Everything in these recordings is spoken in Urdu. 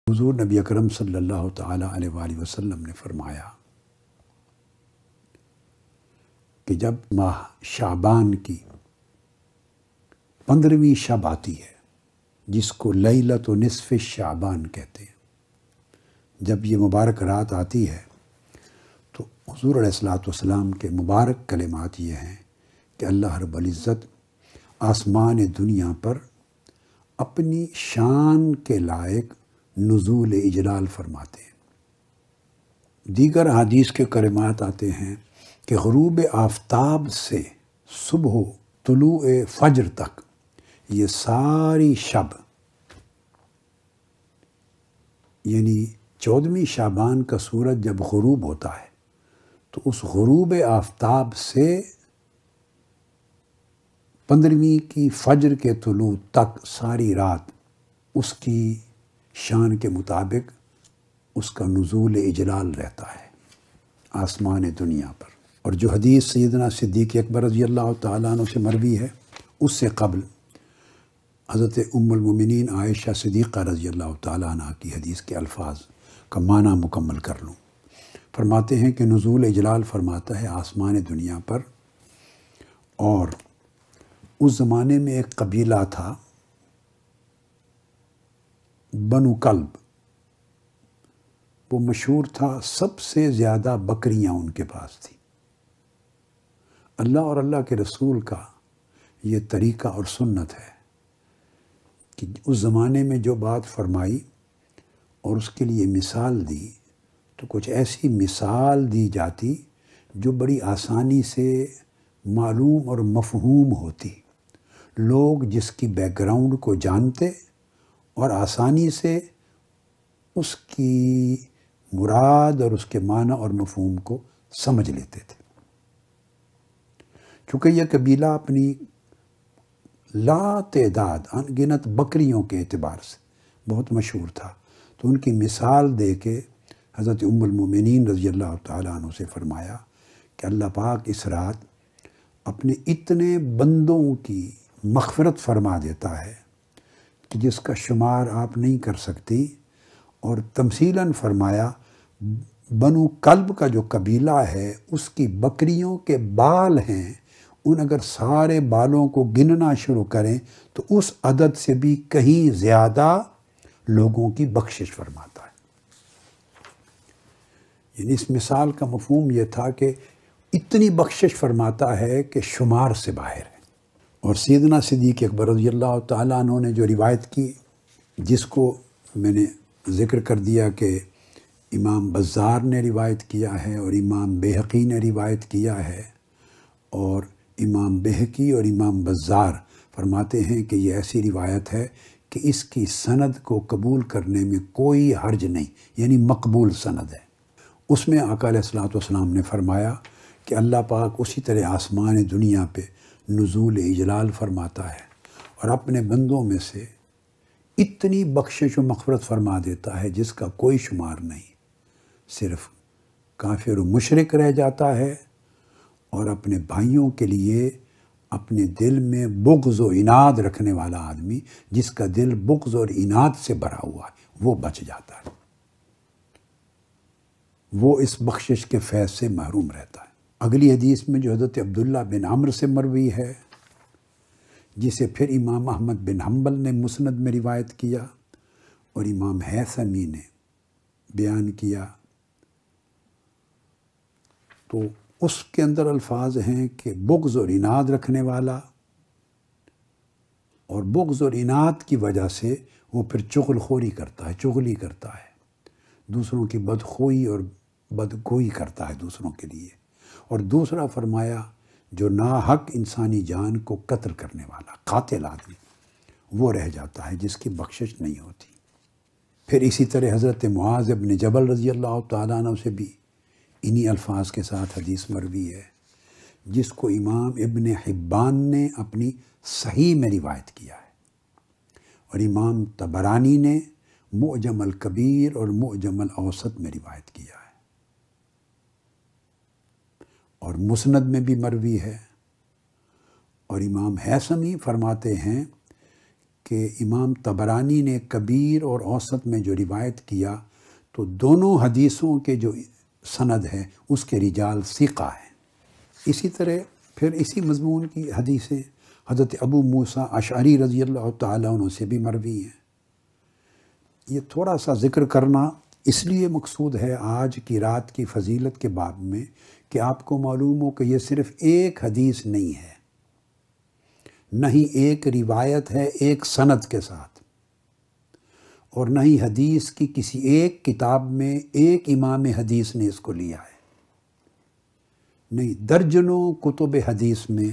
حضور نبی اکرم صلی اللہ تعالی علیہ وآلہ وسلم نے فرمایا کہ جب ماہ شعبان کی 15ویں شب آتی ہے، جس کو لیلۃ نصف شعبان کہتے ہیں، جب یہ مبارک رات آتی ہے تو حضور علیہ الصلوۃ والسلام کے مبارک کلمات یہ ہیں کہ اللہ رب العزت آسمان دنیا پر اپنی شان کے لائق نزول اجلال فرماتے ہیں۔ دیگر حدیث کے کلمات آتے ہیں کہ غروب آفتاب سے صبح طلوع فجر تک یہ ساری شب، یعنی 14ویں شعبان کا سورج جب غروب ہوتا ہے تو اس غروب آفتاب سے 15ویں کی فجر کے طلوع تک ساری رات اس کی شان کے مطابق اس کا نزول اجلال رہتا ہے آسمان دنیا پر۔ اور جو حدیث سیدنا صدیق اکبر رضی اللہ تعالیٰ عنہ سے مروی ہے، اس سے قبل حضرت ام المومنین عائشہ صدیقہ رضی اللہ تعالیٰ عنہ کی حدیث کے الفاظ کا معنی مکمل کر لوں۔ فرماتے ہیں کہ نزول اجلال فرماتا ہے آسمان دنیا پر، اور اس زمانے میں ایک قبیلہ تھا بنو کلب، وہ مشہور تھا، سب سے زیادہ بکریاں ان کے پاس تھی۔ اللہ اور اللہ کے رسول کا یہ طریقہ اور سنت ہے کہ اس زمانے میں جو بات فرمائی اور اس کے لیے مثال دی تو کچھ ایسی مثال دی جاتی جو بڑی آسانی سے معلوم اور مفہوم ہوتی، لوگ جس کی بیک گراؤنڈ کو جانتے اور آسانی سے اس کی مراد اور اس کے معنی اور مفہوم کو سمجھ لیتے تھے۔ چونکہ یہ قبیلہ اپنی لا تعداد ان گنت بکریوں کے اعتبار سے بہت مشہور تھا، تو ان کی مثال دے کے حضرت ام المومنین رضی اللہ تعالیٰ عنہ سے فرمایا کہ اللہ پاک اس رات اپنے اتنے بندوں کی مغفرت فرما دیتا ہے کہ جس کا شمار آپ نہیں کر سکتی، اور تمثیلاً فرمایا بنو کلب کا جو قبیلہ ہے اس کی بکریوں کے بال ہیں، ان اگر سارے بالوں کو گننا شروع کریں تو اس عدد سے بھی کہیں زیادہ لوگوں کی بخشش فرماتا ہے۔ یعنی اس مثال کا مفہوم یہ تھا کہ اتنی بخشش فرماتا ہے کہ شمار سے باہر ہے۔ اور سیدنا صدیق اکبر رضی اللہ تعالیٰ عنہ نے جو روایت کی، جس کو میں نے ذکر کر دیا کہ امام بزار نے روایت کیا ہے اور امام بہقی نے روایت کیا ہے، اور امام بہقی اور امام بزار فرماتے ہیں کہ یہ ایسی روایت ہے کہ اس کی سند کو قبول کرنے میں کوئی حرج نہیں، یعنی مقبول سند ہے۔ اس میں آقا علیہ الصلوۃ والسلام نے فرمایا کہ اللہ پاک اسی طرح آسمان دنیا پہ نزول اجلال فرماتا ہے اور اپنے بندوں میں سے اتنی بخشش و مغفرت فرما دیتا ہے جس کا کوئی شمار نہیں، صرف کافر و مشرک رہ جاتا ہے، اور اپنے بھائیوں کے لیے اپنے دل میں بغض و عناد رکھنے والا آدمی، جس کا دل بغض اور عناد سے بھرا ہوا ہے، وہ بچ جاتا ہے، وہ اس بخشش کے فیض سے محروم رہتا ہے۔ اگلی حدیث میں جو حضرت عبداللہ بن عمرو سے مروی ہے، جسے پھر امام احمد بن حنبل نے مسند میں روایت کیا اور امام حیثمی نے بیان کیا، تو اس کے اندر الفاظ ہیں کہ بغض اور عناد رکھنے والا، اور بغض اور عناد کی وجہ سے وہ پھر چغل خوری کرتا ہے، چغلی کرتا ہے، دوسروں کی بدخوئی اور بدگوئی کرتا ہے دوسروں کے لیے۔ اور دوسرا فرمایا جو ناحق انسانی جان کو قتل کرنے والا قاتل آدمی، وہ رہ جاتا ہے جس کی بخشش نہیں ہوتی۔ پھر اسی طرح حضرت معاذ بن جبل رضی اللہ تعالیٰ عنہ سے بھی انہی الفاظ کے ساتھ حدیث مروی ہے، جس کو امام ابن حبان نے اپنی صحیح میں روایت کیا ہے، اور امام طبرانی نے معجم الکبیر اور معجم الاوسط میں روایت کیا ہے، اور مسند میں بھی مروی ہے۔ اور امام حیثمی فرماتے ہیں کہ امام طبرانی نے کبیر اور اوسط میں جو روایت کیا تو دونوں حدیثوں کے جو سند ہے اس کے رجال ثقہ ہیں۔ اسی طرح پھر اسی مضمون کی حدیثیں حضرت ابو موسیٰ اشعری رضی اللہ تعالیٰ عنہ سے بھی مروی ہیں۔ یہ تھوڑا سا ذکر کرنا اس لیے مقصود ہے آج کی رات کی فضیلت کے باب میں کہ آپ کو معلوم ہو کہ یہ صرف ایک حدیث نہیں ہے، نہ ہی ایک روایت ہے ایک سند کے ساتھ، اور نہ ہی حدیث کی کسی ایک کتاب میں ایک امام حدیث نے اس کو لیا ہے، نہیں، درجنوں کتب حدیث میں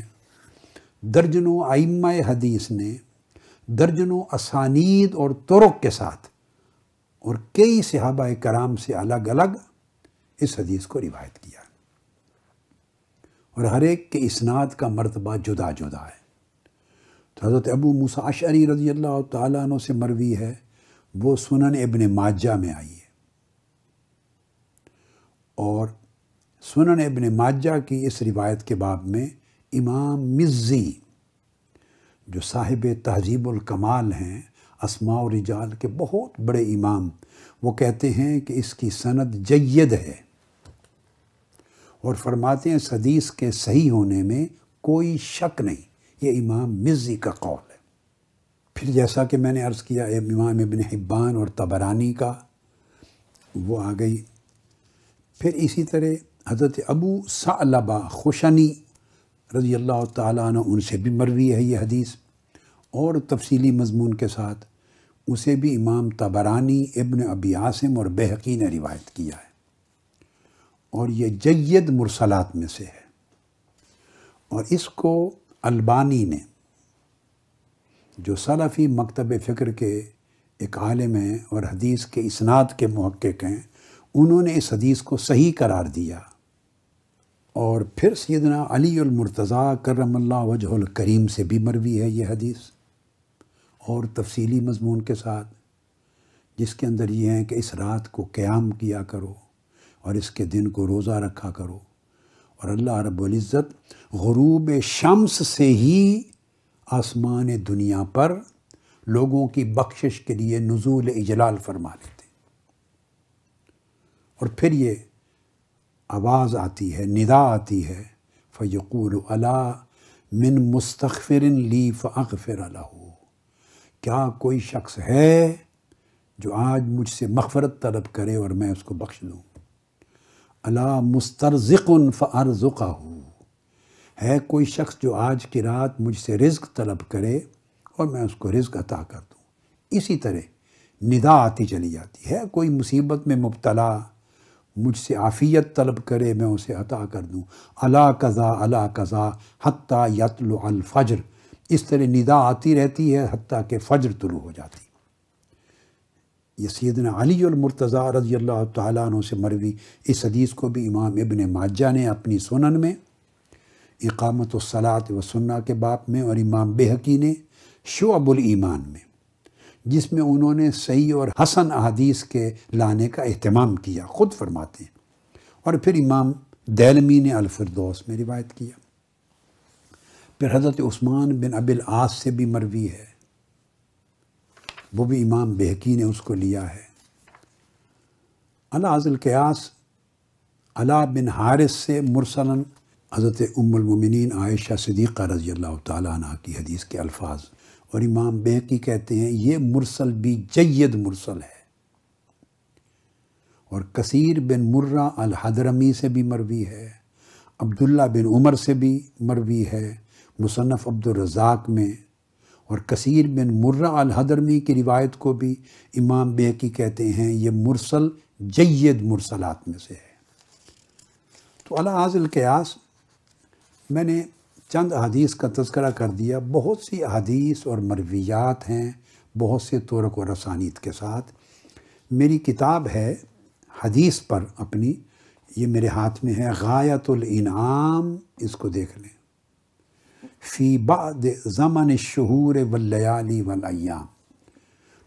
درجنوں ائمہ حدیث نے درجنوں اسانید اور طرق کے ساتھ اور کئی صحابہ کرام سے الگ الگ اس حدیث کو روایت کیا، اور ہر ایک کے اسناد کا مرتبہ جدا جدا ہے۔ تو حضرت ابو موسیٰ اشعری رضی اللہ تعالیٰ عنہ سے مروی ہے، وہ سنن ابن ماجہ میں آئی ہے، اور سنن ابن ماجہ کی اس روایت کے باب میں امام مزی جو صاحب تہذیب الکمال ہیں، اسماء و رجال کے بہت بڑے امام، وہ کہتے ہیں کہ اس کی سند جید ہے، اور فرماتے ہیں اس حدیث کے صحیح ہونے میں کوئی شک نہیں۔ یہ امام مزی کا قول ہے۔ پھر جیسا کہ میں نے عرض کیا امام ابن حبان اور طبرانی کا وہ آ گئی۔ پھر اسی طرح حضرت ابو ثعلبہ خشنی رضی اللہ تعالیٰ عنہ، ان سے بھی مروی ہے یہ حدیث اور تفصیلی مضمون کے ساتھ، اسے بھی امام طبرانی، ابن ابی عاصم اور بہقی نے روایت کیا ہے، اور یہ جید مرسلات میں سے ہے، اور اس کو البانی نے جو سلفی مکتب فکر کے ایک عالم ہیں اور حدیث کے اسناد کے محقق ہیں، انہوں نے اس حدیث کو صحیح قرار دیا۔ اور پھر سیدنا علی المرتضیٰ کرم اللہ وجہ الکریم سے بھی مروی ہے یہ حدیث اور تفصیلی مضمون کے ساتھ، جس کے اندر یہ ہے کہ اس رات کو قیام کیا کرو اور اس کے دن کو روزہ رکھا کرو، اور اللہ رب العزت غروب شمس سے ہی آسمان دنیا پر لوگوں کی بخشش کے لیے نزول اجلال فرما لیتے، اور پھر یہ آواز آتی ہے، ندا آتی ہے، فَيَقُولُ أَلَا مِن مُسْتَغْفِرٍ لِّي فَأَغْفِرَ لَهُ، کیا کوئی شخص ہے جو آج مجھ سے مغفرت طلب کرے اور میں اس کو بخش دوں؟ الا مسترزق فارزقہ، ہے کوئی شخص جو آج کی رات مجھ سے رزق طلب کرے اور میں اس کو رزق عطا کر دوں۔ اسی طرح ندا آتی چلی جاتی ہے، کوئی مصیبت میں مبتلا مجھ سے عافیت طلب کرے میں اسے عطا کر دوں، الا قضا الا قضا حتیٰ یطلع الفجر، اس طرح ندا آتی رہتی ہے حتیٰ کہ فجر طلوع ہو جاتی۔ یہ سیدنا علی المرتضیٰ رضی اللہ تعالیٰ عنہ سے مروی اس حدیث کو بھی امام ابن ماجہ نے اپنی سنن میں اقامت الصلاۃ و سنہ کے باب میں، اور امام بہقی نے شعب الایمان میں، جس میں انہوں نے صحیح اور حسن احادیث کے لانے کا اہتمام کیا، خود فرماتے ہیں، اور پھر امام دیلمی نے الفردوس میں روایت کیا۔ پھر حضرت عثمان بن ابی العاص سے بھی مروی ہے، وہ بھی امام بہقی نے اس کو لیا ہے۔ علی ذی القیاس علا بن حارث سے مرسلاً حضرت ام المومنین عائشہ صدیقہ رضی اللہ تعالیٰ عنہ کی حدیث کے الفاظ، اور امام بہقی کہتے ہیں یہ مرسل بھی جید مرسل ہے۔ اور کثیر بن مرہ الحضرمی سے بھی مروی ہے، عبداللہ بن عمر سے بھی مروی ہے مصنف عبد الرزاق میں، اور کثیر بن مرہ الحضرمی کی روایت کو بھی امام بہقی کہتے ہیں یہ مرسل جید مرسلات میں سے ہے۔ تو علی ذی القیاس میں نے چند احادیث کا تذکرہ کر دیا، بہت سی احادیث اور مرویات ہیں، بہت سے طرق اور اسانید کے ساتھ۔ میری کتاب ہے حدیث پر اپنی، یہ میرے ہاتھ میں ہے، غایۃ الانعام، اس کو دیکھ لیں، فی بعد زمن الشہور واللیالی والایام،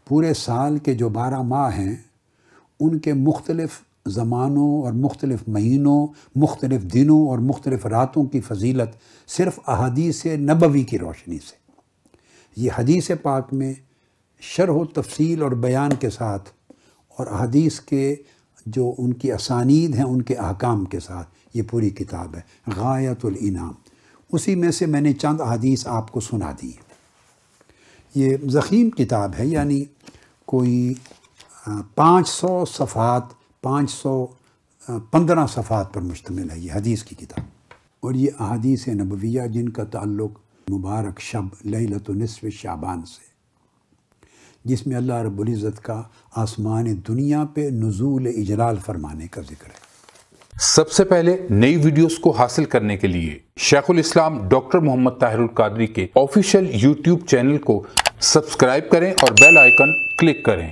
پورے سال کے جو 12 ماہ ہیں ان کے مختلف زمانوں اور مختلف مہینوں، مختلف دنوں اور مختلف راتوں کی فضیلت صرف احادیث نبوی کی روشنی سے، یہ حدیث پاک میں شرح و تفصیل اور بیان کے ساتھ اور حدیث کے جو ان کی اسانید ہیں ان کے احکام کے ساتھ یہ پوری کتاب ہے غایۃ الانعام۔ اسی میں سے میں نے چند احادیث آپ کو سنا دی ہیں۔ یہ ضخیم کتاب ہے، یعنی کوئی 500 صفحات 515 صفحات پر مشتمل ہے یہ حدیث کی کتاب، اور یہ احادیث نبویہ جن کا تعلق مبارک شب لیلۃ نصف شعبان سے، جس میں اللہ رب العزت کا آسمان دنیا پہ نزول اجلال فرمانے کا ذکر ہے۔ سب سے پہلے نئی ویڈیوز کو حاصل کرنے کے لیے شیخ الاسلام ڈاکٹر محمد طاہر القادری کے آفیشیل یوٹیوب چینل کو سبسکرائب کریں اور بیل آئیکن کلک کریں۔